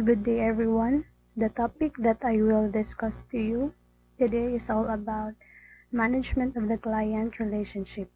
Good day, everyone. The topic that I will discuss to you today is all about management of the client relationship.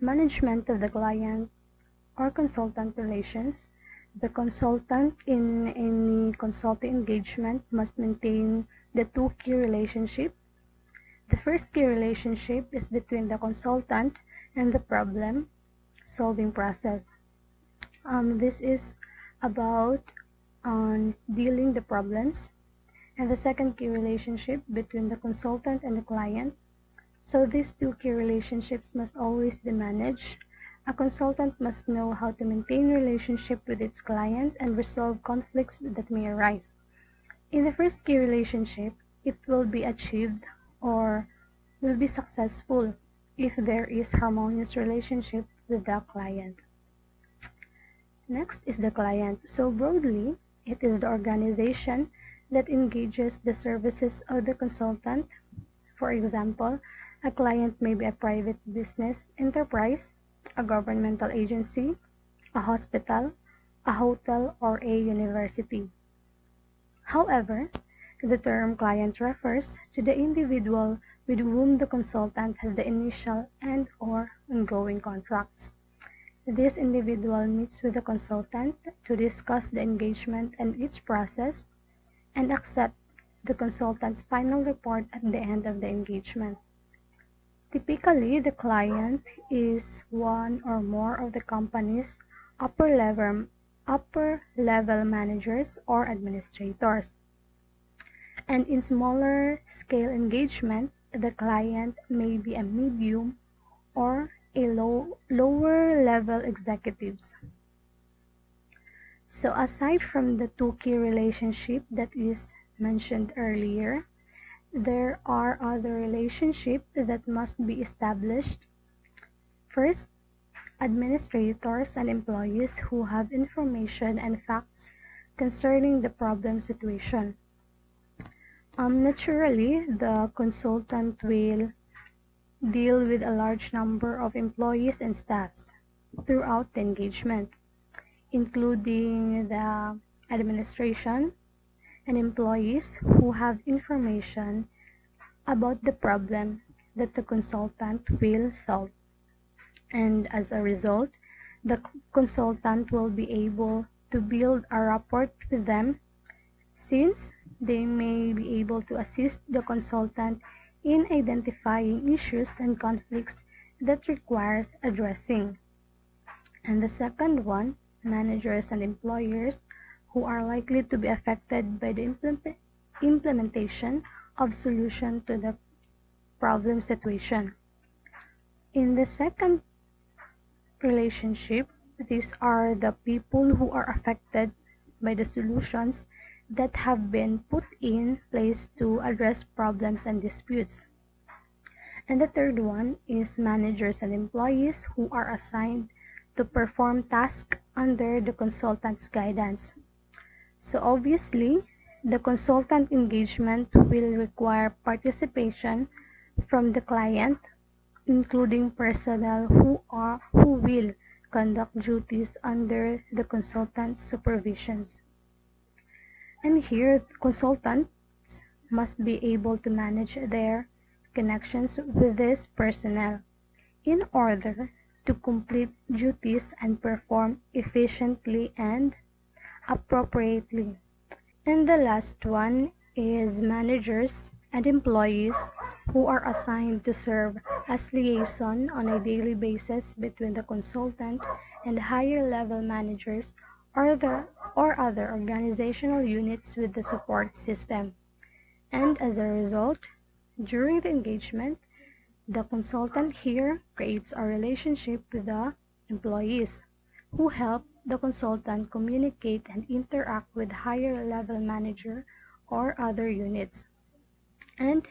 Management of the client or consultant relations. The consultant in any consulting engagement must maintain the two key relationships. The first key relationship is between the consultant and the problem solving process. This is about dealing the problems, and the second key relationship between the consultant and the client. So these two key relationships must always be managed. A consultant must know how to maintain relationship with its client and resolve conflicts that may arise. In the first key relationship, it will be achieved or will be successful if there is harmonious relationship with the client. Next is the client. So broadly, it is the organization that engages the services of the consultant. For example, a client may be a private business enterprise, a governmental agency, a hospital, a hotel, or a university. However, the term client refers to the individual with whom the consultant has the initial and/or ongoing contracts. This individual meets with the consultant to discuss the engagement and its process and accept the consultant's final report at the end of the engagement. Typically, the client is one or more of the company's upper-level managers or administrators. And in smaller scale engagement, the client may be a medium or a lower level executives. So aside from the two key relationship that is mentioned earlier, there are other relationships that must be established. First, administrators and employees who have information and facts concerning the problem situation. Naturally, the consultant will deal with a large number of employees and staffs throughout the engagement, including the administration and employees who have information about the problem that the consultant will solve. And as a result, the consultant will be able to build a rapport with them, since they may be able to assist the consultant in identifying issues and conflicts that requires addressing. And the second one, managers and employers who are likely to be affected by the implementation of solution to the problem situation. In the second relationship, these are the people who are affected by the solutions that have been put in place to address problems and disputes. And the third one is managers and employees who are assigned to perform tasks under the consultant's guidance. So obviously, the consultant engagement will require participation from the client, including personnel who will conduct duties under the consultant's supervisions. And here, consultants must be able to manage their connections with this personnel in order to complete duties and perform efficiently and appropriately. And the last one is managers and employees who are assigned to serve as liaison on a daily basis between the consultant and higher level managers or other organizational units with the support system. And as a result, during the engagement, the consultant here creates a relationship with the employees who help the consultant communicate and interact with higher level manager or other units. And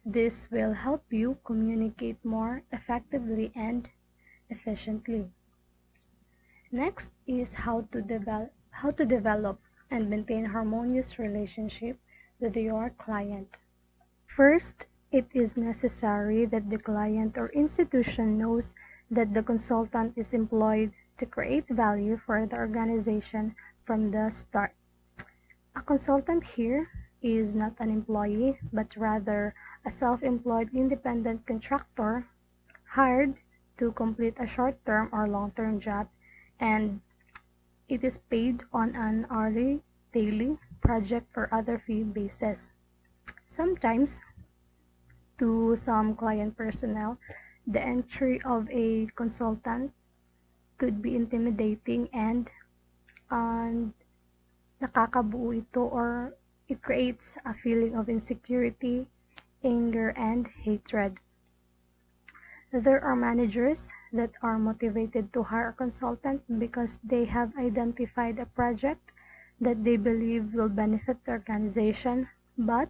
this will help you communicate more effectively and efficiently. Next is how to develop and maintain harmonious relationship with your client. First, it is necessary that the client or institution knows that the consultant is employed to create value for the organization from the start. A consultant here is not an employee, but rather a self-employed independent contractor hired to complete a short-term or long-term job, and it is paid on an hourly, daily, project or other fee basis. Sometimes, to some client personnel, the entry of a consultant could be intimidating and nakakabuo ito or it creates a feeling of insecurity, anger, and hatred. There are managers that are motivated to hire a consultant because they have identified a project that they believe will benefit the organization, but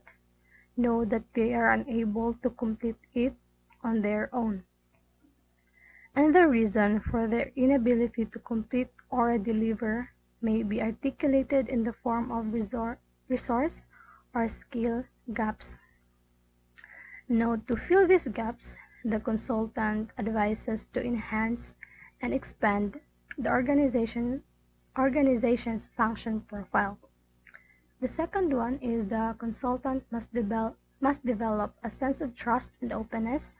know that they are unable to complete it on their own. And the reason for their inability to complete or deliver may be articulated in the form of resource or skill gaps. Now, to fill these gaps, the consultant advises to enhance and expand the organization's function profile. The second one is the consultant must develop a sense of trust and openness,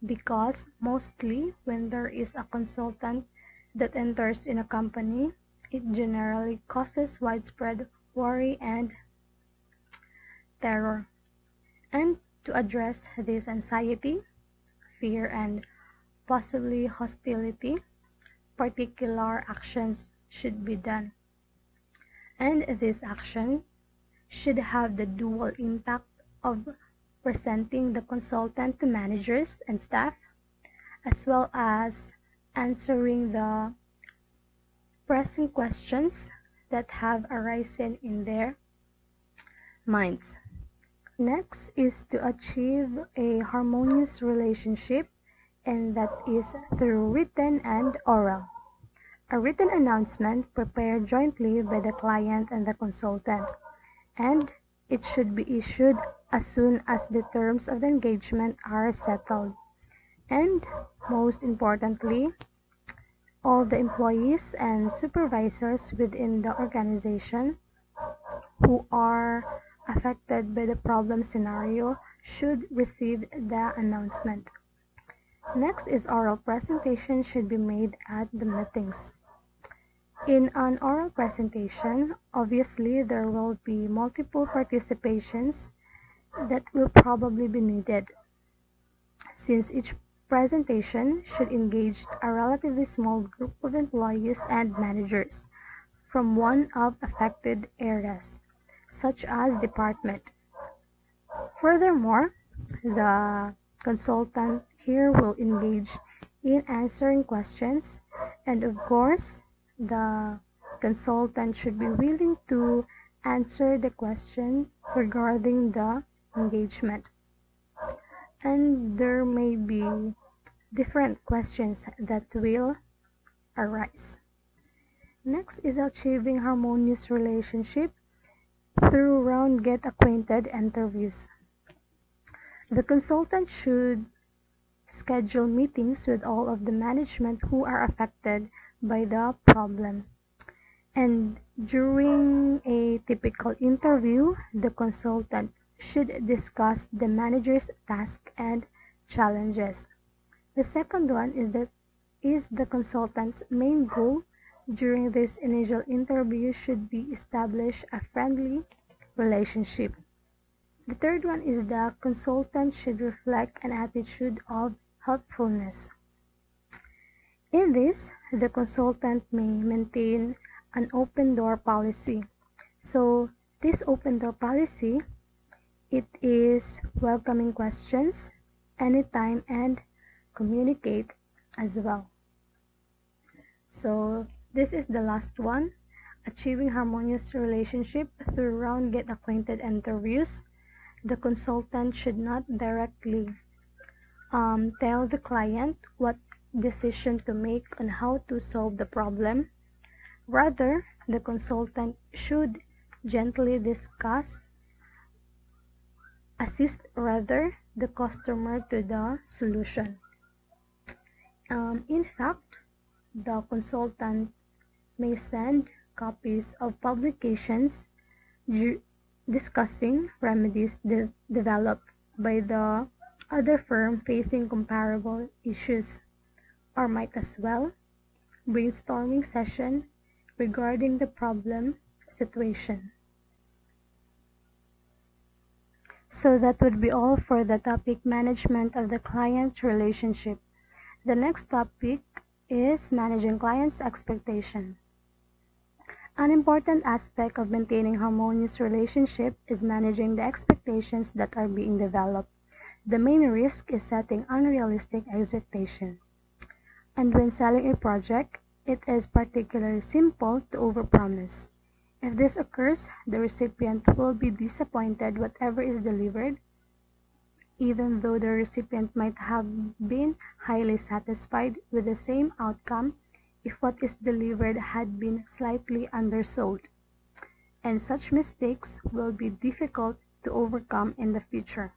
because mostly when there is a consultant that enters in a company, it generally causes widespread worry and terror. And to address this anxiety, fear, and possibly hostility, particular actions should be done. And this action should have the dual impact of presenting the consultant to managers and staff, as well as answering the pressing questions that have arisen in their minds. Next is to achieve a harmonious relationship, and that is through written and oral. A written announcement prepared jointly by the client and the consultant, and it should be issued as soon as the terms of the engagement are settled. And most importantly, all the employees and supervisors within the organization who are affected by the problem scenario should receive the announcement. Next is oral presentation should be made at the meetings. In an oral presentation, obviously there will be multiple participations that will probably be needed, since each presentation should engage a relatively small group of employees and managers from one of affected areas, such as department. Furthermore, the consultant here will engage in answering questions, and of course, the consultant should be willing to answer the question regarding the engagement. And there may be different questions that will arise. Next is achieving harmonious relationship through round get acquainted interviews. The consultant should schedule meetings with all of the management who are affected by the problem. And during a typical interview, the consultant should discuss the manager's task and challenges. The second one is the consultant's main goal during this initial interview should be establish a friendly relationship. The third one is the consultant should reflect an attitude of helpfulness. In this, the consultant may maintain an open door policy. So this open door policy, it is welcoming questions anytime and communicate as well. So this is the last one, achieving harmonious relationship through round get acquainted interviews. The consultant should not directly tell the client what decision to make on how to solve the problem. Rather, the consultant should gently assist the customer to the solution. In fact, the consultant may send copies of publications discussing remedies developed by the other firm facing comparable issues, or might as well brainstorming session regarding the problem situation. So that would be all for the topic management of the client relationship. The next topic is managing clients' expectation. An important aspect of maintaining harmonious relationship is managing the expectations that are being developed. The main risk is setting unrealistic expectations. And when selling a project, it is particularly simple to overpromise. If this occurs, the recipient will be disappointed whatever is delivered, even though the recipient might have been highly satisfied with the same outcome if what is delivered had been slightly undersold. And such mistakes will be difficult to overcome in the future.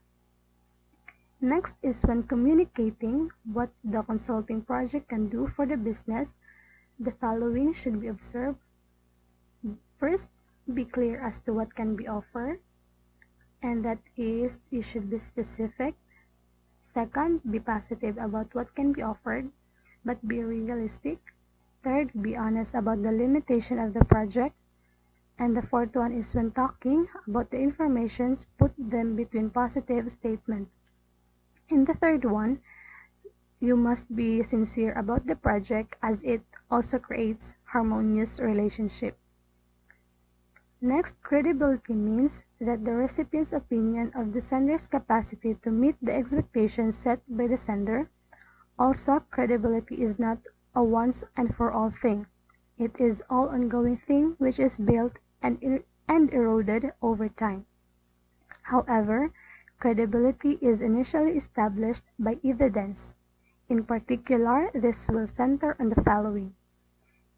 Next is when communicating what the consulting project can do for the business, the following should be observed. First, be clear as to what can be offered, and that is, you should be specific. Second, be positive about what can be offered, but be realistic. Third, be honest about the limitation of the project. And the fourth one is when talking about the informations, put them between positive statements. In the third one, you must be sincere about the project as it also creates harmonious relationship. Next, credibility means that the recipient's opinion of the sender's capacity to meet the expectations set by the sender. Also, credibility is not a once and for all thing. It is all ongoing thing which is built and eroded over time. However, credibility is initially established by evidence. In particular, this will center on the following.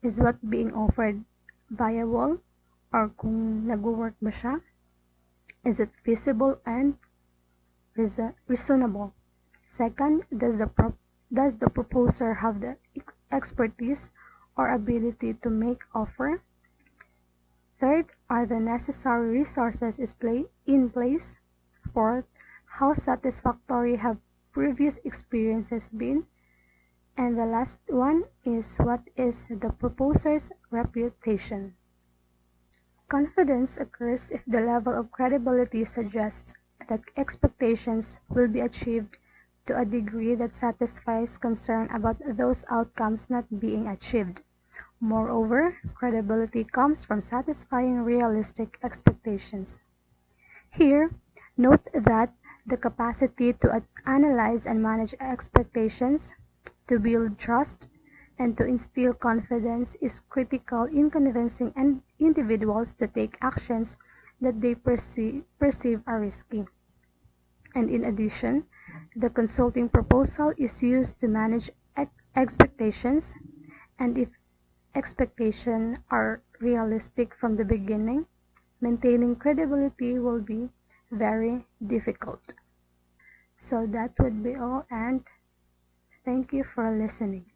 Is what being offered viable, or kung nag-work ba siya? Is it feasible and reasonable? Second, does the proposer have the expertise or ability to make offer? Third, are the necessary resources in place? Fourth, how satisfactory have previous experiences been? And the last one is what is the proposer's reputation? Confidence occurs if the level of credibility suggests that expectations will be achieved to a degree that satisfies concern about those outcomes not being achieved. Moreover, credibility comes from satisfying realistic expectations. Here, note that the capacity to analyze and manage expectations, to build trust, and to instill confidence is critical in convincing individuals to take actions that they perceive are risky. And in addition, the consulting proposal is used to manage expectations, and if expectations are realistic from the beginning, maintaining credibility will be very difficult. So that would be all, and thank you for listening.